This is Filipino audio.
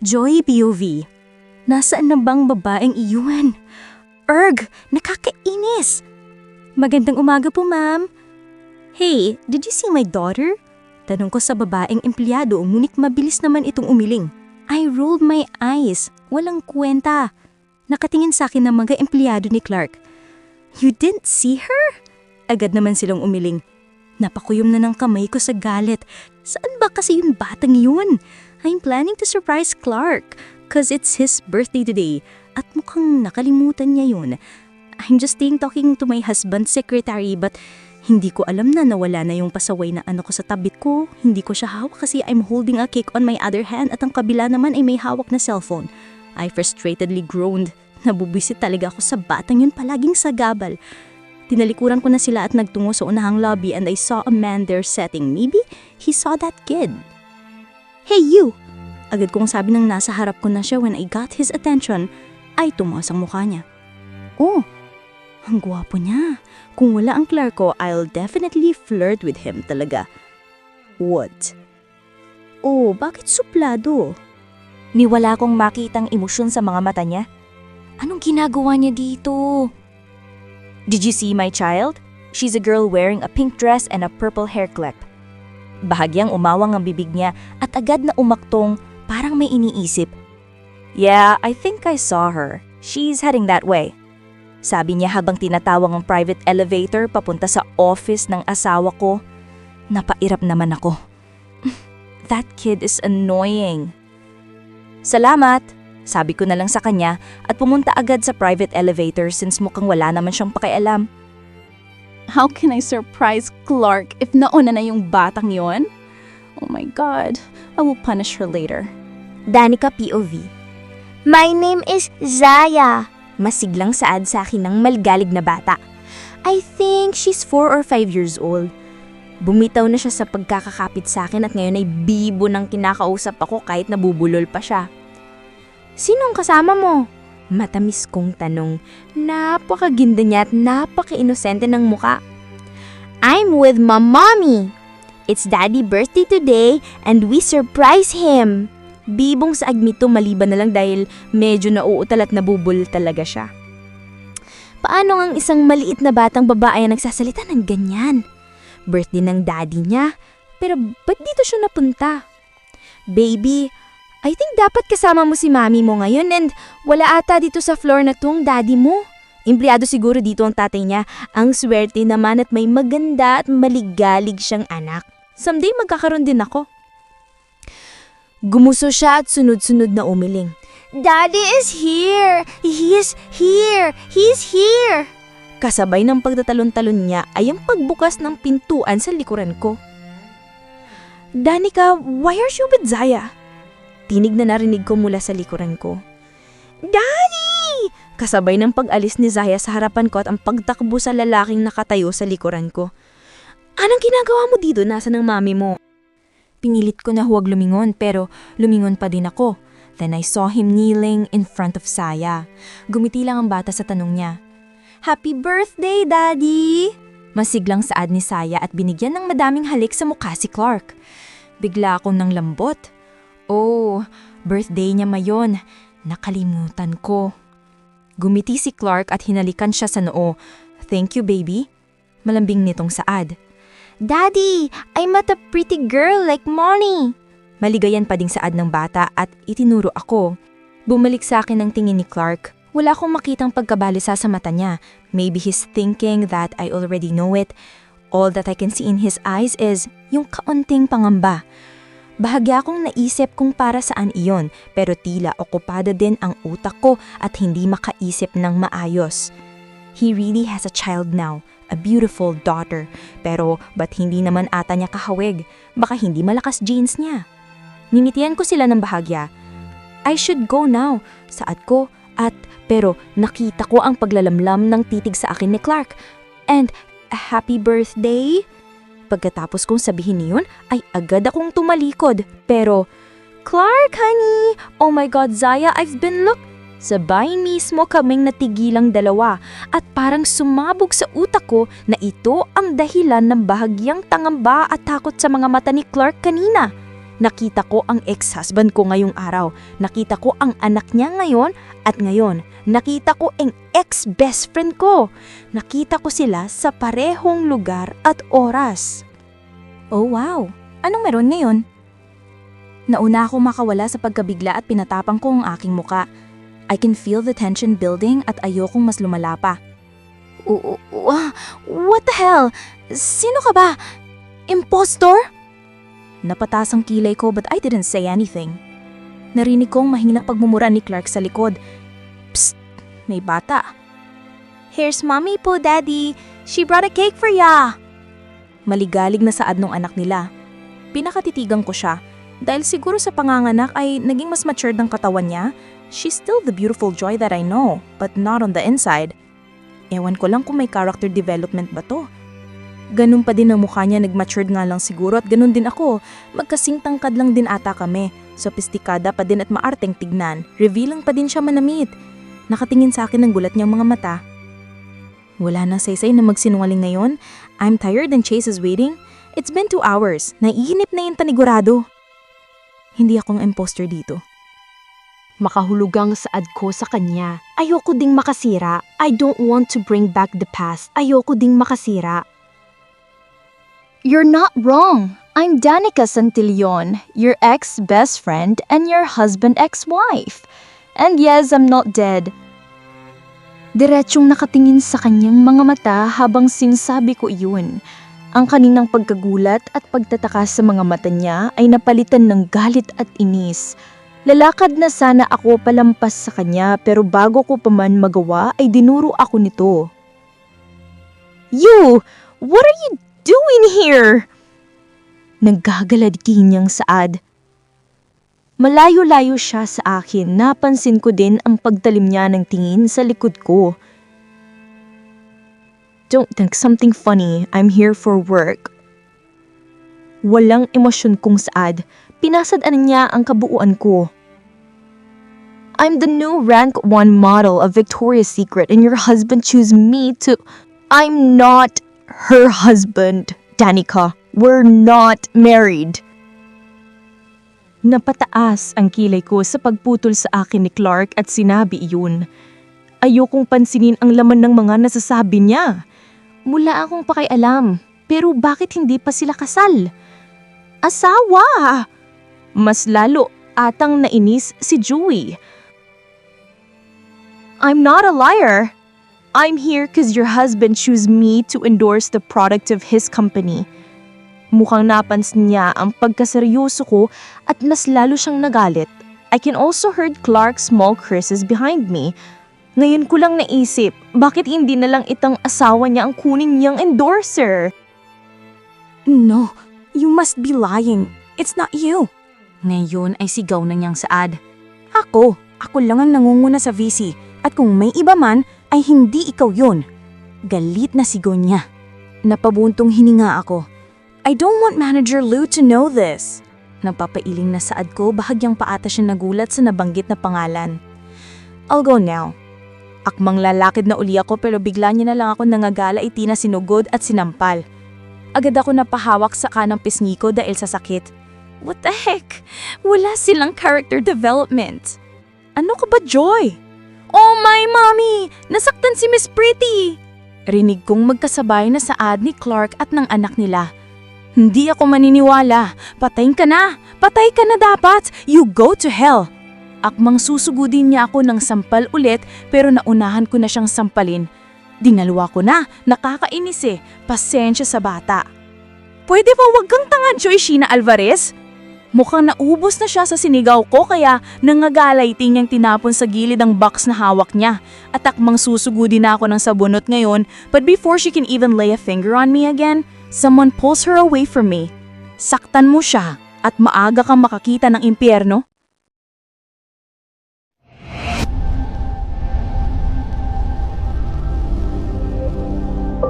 Joy POV. Nasaan na bang babaeng iyon? Erg! Nakakainis! Magandang umaga po, ma'am. Hey, did you see my daughter? Tanong ko sa babaeng empleyado, ngunit mabilis naman itong umiling. I rolled my eyes. Walang kwenta. Nakatingin sa akin ng mga empleyado ni Clark. You didn't see her? Agad naman silang umiling. Napakuyom na ng kamay ko sa galit. Saan ba kasi yung batang yun? I'm planning to surprise Clark cause it's his birthday today at mukhang nakalimutan niya yun. I'm just talking to my husband's secretary but hindi ko alam na nawala na yung pasaway na anak ko sa tabit ko. Hindi ko siya hawak kasi I'm holding a cake on my other hand at ang kabila naman ay may hawak na cellphone. I frustratedly groaned. Nabubwisit talaga ako sa batang yun palaging sagabal. Tinalikuran ko na sila at nagtungo sa unahang lobby and I saw a man there setting. Maybe he saw that kid. Hey you! Agad kong sabi ng nasa harap ko na siya when I got his attention, ay tumaas ang mukha niya. Oh, ang gwapo niya. Kung wala ang Clark ko, I'll definitely flirt with him talaga. What? Oh, bakit suplado? Niwala kong makitang emosyon sa mga mata niya. Anong ginagawa niya dito? Did you see my child? She's a girl wearing a pink dress and a purple hair clip. Bahagyang umawang ang bibig niya at agad na umaktong parang may iniisip. Yeah, I think I saw her. She's heading that way. Sabi niya habang tinatawag ang private elevator papunta sa office ng asawa ko. Napairap naman ako. That kid is annoying. Salamat, sabi ko na lang sa kanya at pumunta agad sa private elevator since mukhang wala naman siyang pakialam. How can I surprise Clark if nauna na yung batang yon? Oh my God, I will punish her later. Danica POV. My name is Zaya. Masiglang saad sa akin ng malgalig na bata. I think she's 4 or 5 years old. Bumitaw na siya sa pagkakakapit sa akin at ngayon ay bibo ng kinakausap ako kahit nabubulol pa siya. Sinong kasama mo? Matamis kong tanong. Napakaginda niya at napaka-inosente ng muka. I'm with my mommy. It's daddy birthday today and we surprise him. Bibong sa agmito maliban na lang dahil medyo nauutal at nabubul talaga siya. Paano ang isang maliit na batang babae ang nagsasalita ng ganyan? Birthday ng daddy niya, pero ba't dito siya napunta? Baby, I think dapat kasama mo si mami mo ngayon and wala ata dito sa floor na tong daddy mo. Empleyado siguro dito ang tatay niya. Ang swerte naman at may maganda at maligalig siyang anak. Someday magkakaroon din ako. Gumuso siya at sunod-sunod na umiling. Daddy is here! He is here! He's here! Kasabay ng pagtatalon-talon niya ay ang pagbukas ng pintuan sa likuran ko. Danica, why are you with Zaya? Tinig na narinig ko mula sa likuran ko. Daddy! Kasabay ng pag-alis ni Zaya sa harapan ko at ang pagtakbo sa lalaking nakatayo sa likuran ko. Anong ginagawa mo dito? Nasaan ang mami mo? Pinilit ko na huwag lumingon pero lumingon pa din ako. Then I saw him kneeling in front of Zaya. Gumiti lang ang bata sa tanong niya. Happy birthday, Daddy! Masiglang saad ni Zaya at binigyan ng madaming halik sa mukha si Clark. Bigla akong nang lambot. Oh, birthday niya mayon. Nakalimutan ko. Gumiti si Clark at hinalikan siya sa noo. Thank you, baby. Malambing nitong saad. Daddy, I met a pretty girl like Moni. Maligayan pa ding saad ng bata at itinuro ako. Bumalik sa akin ang tingin ni Clark. Wala akong makitang pagkabalisa sa mata niya. Maybe he's thinking that I already know it. All that I can see in his eyes is yung kaunting pangamba. Bahagya akong naisip kung para saan iyon, pero tila okupado din ang utak ko at hindi makaisip ng maayos. He really has a child now, a beautiful daughter, pero ba't hindi naman ata niya kahawig? Baka hindi malakas genes niya. Ninitian ko sila ng bahagya. I should go now, saad ko, pero nakita ko ang paglalamlam ng titig sa akin ni Clark. And, happy birthday? Pagkatapos kong sabihin niyon, ay agad akong tumalikod. Pero, Clark, honey! Oh my God, Zaya, I've been Sabay mismo kaming natigilang dalawa at parang sumabog sa utak ko na ito ang dahilan ng bahagyang tangamba at takot sa mga mata ni Clark kanina. Nakita ko ang ex-husband ko ngayong araw. Nakita ko ang anak niya ngayon at ngayon. Nakita ko ang ex-best friend ko. Nakita ko sila sa parehong lugar at oras. Oh wow, anong meron ngayon? Nauna ako makawala sa pagkabigla at pinatapang ko ang aking muka. I can feel the tension building at ayokong mas lumala pa. What the hell? Sino ka ba? Impostor? Napatas ang kilay ko but I didn't say anything. Narinig kong mahinang pagmumura ni Clark sa likod. Psst! May bata. Here's mommy po, daddy. She brought a cake for ya. Maligalig na saad ng anak nila. Pinakatitigan ko siya. Dahil siguro sa panganganak ay naging mas matured ang katawan niya. She's still the beautiful joy that I know, but not on the inside. Ewan ko lang kung may character development ba to. Ganun pa din ang mukha niya, nag-matured nga lang siguro at ganun din ako. Magkasing tangkad lang din ata kami. Sophisticada pa din at maarteng tignan. Revealing pa din siya manamit. Nakatingin sa akin ng gulat niyang mga mata. Wala na saysay na magsinungaling ngayon. I'm tired and Chase is waiting. It's been 2 hours. Naiinip na yung panigurado. Hindi akong imposter dito. Makahulugang saad ko sa kanya. Ayoko ding makasira. I don't want to bring back the past. Ayoko ding makasira. You're not wrong. I'm Danica Santillon, your ex-best friend and your husband ex-wife. And yes, I'm not dead. Diretsong nakatingin sa kanyang mga mata habang sinasabi ko iyon. Ang kaninang pagkagulat at pagtataka sa mga mata niya ay napalitan ng galit at inis. Lalakad na sana ako palampas sa kanya pero bago ko pa man magawa ay dinuro ako nito. You! What are you doing here? Naggagalad niyang saad. Malayo-layo siya sa akin, napansin ko din ang pagtalim niya ng tingin sa likod ko. Don't think something funny, I'm here for work. Walang emosyon kong saad, pinasadaan niya ang kabuuan ko. I'm the new rank 1 model of Victoria's Secret and your husband chose me to... I'm not her husband, Danica. We're not married. Napataas ang kilay ko sa pagputol sa akin ni Clark at sinabi iyon. Ayokong pansinin ang laman ng mga nasasabi niya. Mula akong pakialam, pero bakit hindi pa sila kasal? Asawa! Mas lalo atang nainis si Joey. I'm not a liar. I'm here because your husband chose me to endorse the product of his company. Mukhang napansin niya ang pagkaseryoso ko at mas lalo siyang nagalit. I can also heard Clark's small curses behind me. Ngayon ko lang naisip, bakit hindi na lang itang asawa niya ang kunin niyang endorser? No, you must be lying. It's not you. Ngayon ay sigaw na niyang saad. Ako lang ang nangunguna sa VC at kung may iba man ay hindi ikaw yun. Galit na sigaw niya. Napabuntong hininga ako. I don't want Manager Lou to know this. Napapailing na saad ko, bahagyang paata siya nagulat sa nabanggit na pangalan. I'll go now. Akmang lalakid na uli ako pero bigla niya na lang ako nangagala itina sinugod at sinampal. Agad ako napahawak sa kanang pisngi ko dahil sa sakit. What the heck? Wala silang character development. Ano ka ba, Joy? Oh my mommy! Nasaktan si Miss Pretty! Rinig kong magkasabay na saad ni Clark at ng anak nila. Hindi ako maniniwala. Patayin ka na! Patay ka na dapat! You go to hell! Akmang susugudin niya ako ng sampal ulit pero naunahan ko na siyang sampalin. Dinaluwa ko na, nakakainis eh. Pasensya sa bata. Pwede ba wag kang tanga, Joy Sheena Alvarez? Mukhang naubos na siya sa sinigaw ko kaya nangagalay niyang tinapon sa gilid ang box na hawak niya. At akmang susugudin na ako ng sabunot ngayon but before she can even lay a finger on me again, someone pulls her away from me. Saktan mo siya at maaga kang makakita ng impyerno.